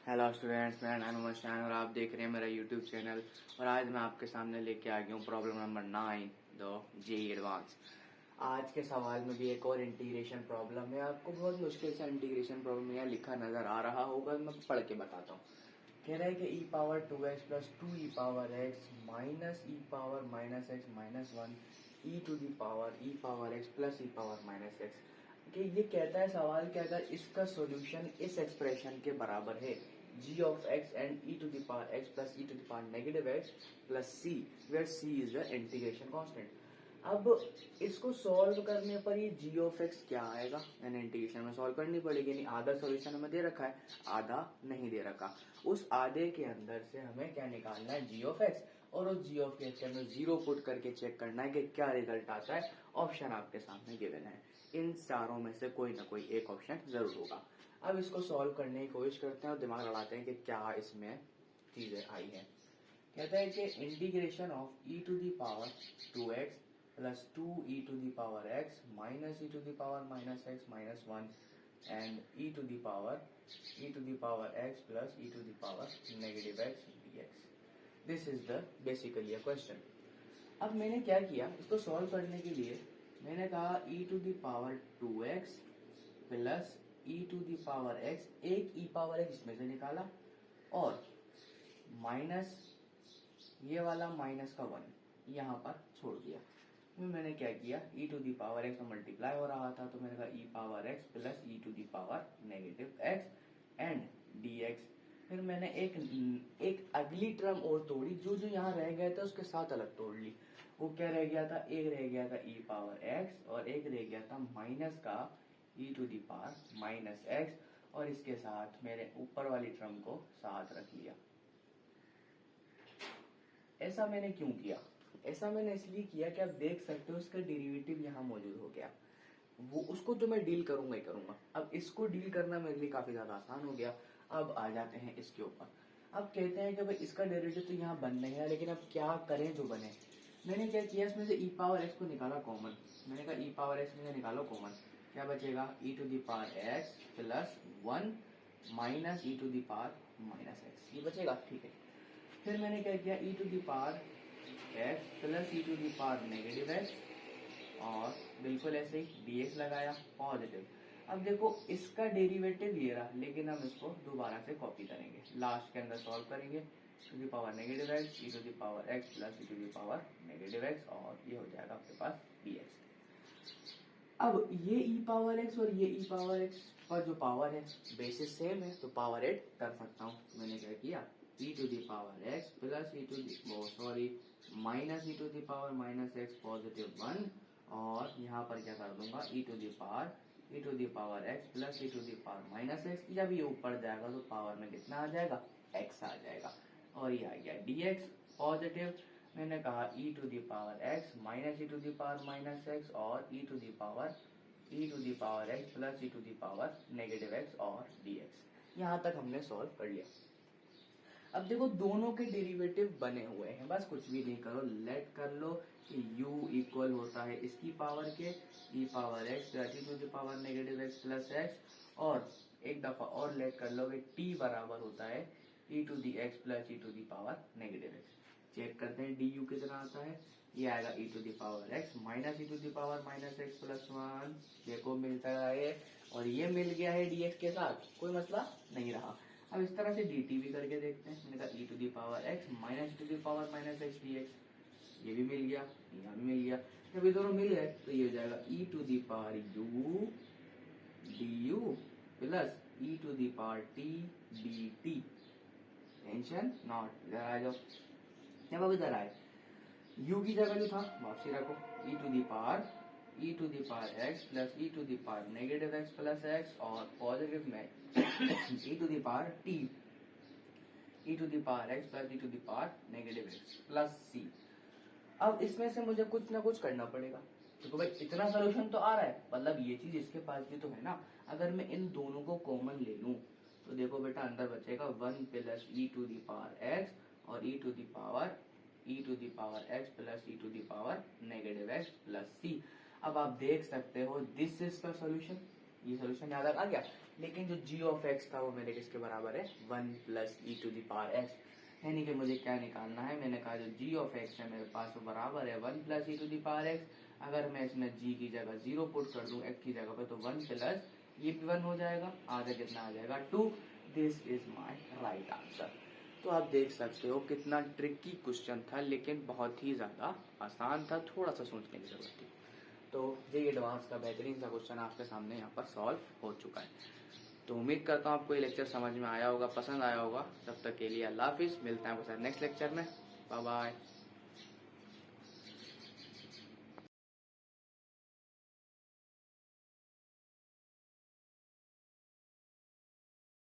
Hello students, मेरा नाम उमर शान और आप देख रहे हैं मेरा यूट्यूब चैनल। और आज मैं आपके सामने लेके आ गया हूँ problem number 9 the JEE advance. आज के सवाल में भी एक और इंटीग्रेशन प्रॉब्लम है। आपको बहुत मुश्किल से इंटीग्रेशन प्रॉब्लम यहाँ लिखा नजर आ रहा होगा, मैं पढ़ के बताता हूँ। कह रहा है कि ई पावर 2x प्लस 2 ई पावर एक्स माइनस ई पावर माइनस एक्स माइनस 1 ई पावर एक्स प्लस ई पावर माइनस एक्स। कि ये कहता है सवाल कि अगर इसका सॉल्यूशन इस एक्सप्रेशन के बराबर है g of x and e to the power x plus e to the power negative x plus c, where c is the integration constant। अब इसको सॉल्व करने पर ये g of x क्या आएगा, यानी इंटीग्रेशन में सॉल्व करनी पड़ेगी। यानी आधा सॉल्यूशन हमें दे रखा है, आधा नहीं दे रखा। उस आधे के अंदर से हमें क्या निकालना है, g of x, और उस g of x के अंदर जीरो पुट करके चेक करना है कि क्या रिजल्ट आता है। ऑप्शन आपके सामने गिवन है, इन चारों में से कोई ना कोई एक ऑप्शन जरूर होगा। अब इसको सॉल्व करने की कोशिश करते हैं और दिमाग लड़ाते हैं कि क्या इसमें चीजें आई है। कहता है कि integration of e to the power 2x plus 2 e to the power x minus e to the power minus x minus 1 and e to the power x plus e to the power negative x dx। This is the basically a question. अब मैंने क्या किया, इसको solve करने के लिए मैंने कहा e to the power 2x प्लस e to the power x, एक ई पावर x इसमें से निकाला और माइनस ये वाला माइनस का 1 यहाँ पर छोड़ दिया। फिर मैंने क्या किया, e to the power x में मल्टीप्लाई हो रहा था तो मैंने कहा e power x plus e to the power negative x and dx। फिर मैंने एक अगली टर्म और तोड़ी, जो जो यहाँ रह गए थे उसके साथ अलग तोड़ ली। वो क्या रह गया था, एक रह गया था ई पावर x और एक रह गया था माइनस का e to the power minus x, और इसके साथ मेरे ऊपर वाली टर्म को साथ रख लिया। ऐसा मैंने क्यों किया, ऐसा मैंने इसलिए किया कि आप देख सकते हो इसका डेरिवेटिव यहाँ मौजूद हो गया। वो उसको तो मैं डील करूंगा ही करूंगा। अब इसको डील करना मेरे लिए काफी ज्यादा आसान हो गया। अब आ जाते हैं इसके ऊपर। अब कहते हैं कि भाई इसका डेरिवेटिव तो यहाँ बन नहीं है, लेकिन अब क्या करें जो बने। मैंने क्या किया, इसमें से ई पावर एक्स को निकाला कॉमन। मैंने कहा ई पावर एक्स में से निकालो कॉमन, क्या बचेगा, e to the power x plus 1 minus e to the power minus x, ये बचेगा, ठीक है। फिर मैंने क्या किया, e to the power x plus e to the power negative x, और बिल्कुल ऐसे ही dx लगाया पॉजिटिव। अब देखो इसका डेरिवेटिव ये रहा, लेकिन हम इसको दोबारा से कॉपी करेंगे, लास्ट के अंदर सॉल्व करेंगे। To the power negative x e to the power x plus e to the power negative x, और ये हो जाएगा आपके पास dx। अब ये ई पावर एक्स और ये ई पावर एक्स पर जो पावर है बेसिस सेम है, तो पावर एड कर सकता हूँ। मैंने क्या किया, e to the power x plus e to the minus e to the power minus x positive 1, और यहाँ पर क्या कर दूंगा, e to the power x plus e to the power minus x. जब ये ऊपर जाएगा तो पावर में कितना आ जाएगा, एक्स आ जाएगा, और ये आ गया dx पॉजिटिव। मैंने कहा e to the power x minus e to the power minus x, और e to the power x plus e to the power negative x और dx। यहाँ तक हमने सॉल्व कर लिया। अब देखो दोनों के डेरिवेटिव बने हुए हैं, बस कुछ भी नहीं करो, लेट कर लो कि u इक्वल होता है इसकी पावर के e power x plus e to the power negative x plus x, और एक दफा और लेट कर लो कि t बराबर होता है e to the x plus e to the power negative x. Check करते हैं डी यू कितना आता है, ये आएगा e to the power x minus e to the power minus x plus 1। देखो मिलता है, और ये मिल गया है dx के साथ, कोई मसला नहीं रहा। अब इस तरह से dt भी करके देखते हैं। मैंने कहा e to the power x minus to the power minus x dx, ये भी मिल गया, यहाँ भी मिल गया। जब ये दोनों मिल गए तो ये हो जाएगा e to the power u du plus e to the power t dt। Tension not, इधर आ जाओ। जब अब इधर आए, u की जगह जो था वापसी रखो, e to the power x plus e to the power negative x plus x, और पॉजिटिव में e to the power t e to the power x plus e to the power negative x plus c. अब इसमें से मुझे कुछ ना कुछ करना पड़ेगा, देखो भाई इतना सोल्यूशन तो आ रहा है, मतलब ये चीज इसके पास भी तो है ना। अगर मैं इन दोनों को कॉमन ले लूं तो देखो बेटा अंदर बचेगा 1 plus e to the power x और e to the power x plus e to the power negative x plus c. अब आप देख सकते हो दिस इज द सोल्यूशन, ये सोल्यूशन याद आ गया। लेकिन जो g ऑफ x था वो मेरे किसके बराबर है 1 plus e to the power x, यानी कि मुझे क्या निकालना है, मैंने कहा जो g ऑफ x है मेरे पास वो बराबर है 1 plus e to the power x। अगर मैं इसमें g की जगह 0 पुट कर दूं x की जगह पे तो 1 प्लस ये भी 1 हो जाएगा, आगे कितना आ जाएगा 2। This is my right answer. तो आप देख सकते हो कितना ट्रिकी क्वेश्चन था, लेकिन बहुत ही ज़्यादा आसान था, थोड़ा सा सोचने की जरूरत थी। तो ये एडवांस का बेहतरीन सा क्वेश्चन आपके सामने यहाँ पर सॉल्व हो चुका है। तो उम्मीद करता हूँ आपको ये लेक्चर समझ में आया होगा, पसंद आया होगा। तब तक के लिए अल्लाह हाफिज़, मिलते हैं आपके साथ नेक्स्ट लेक्चर में। Bye bye.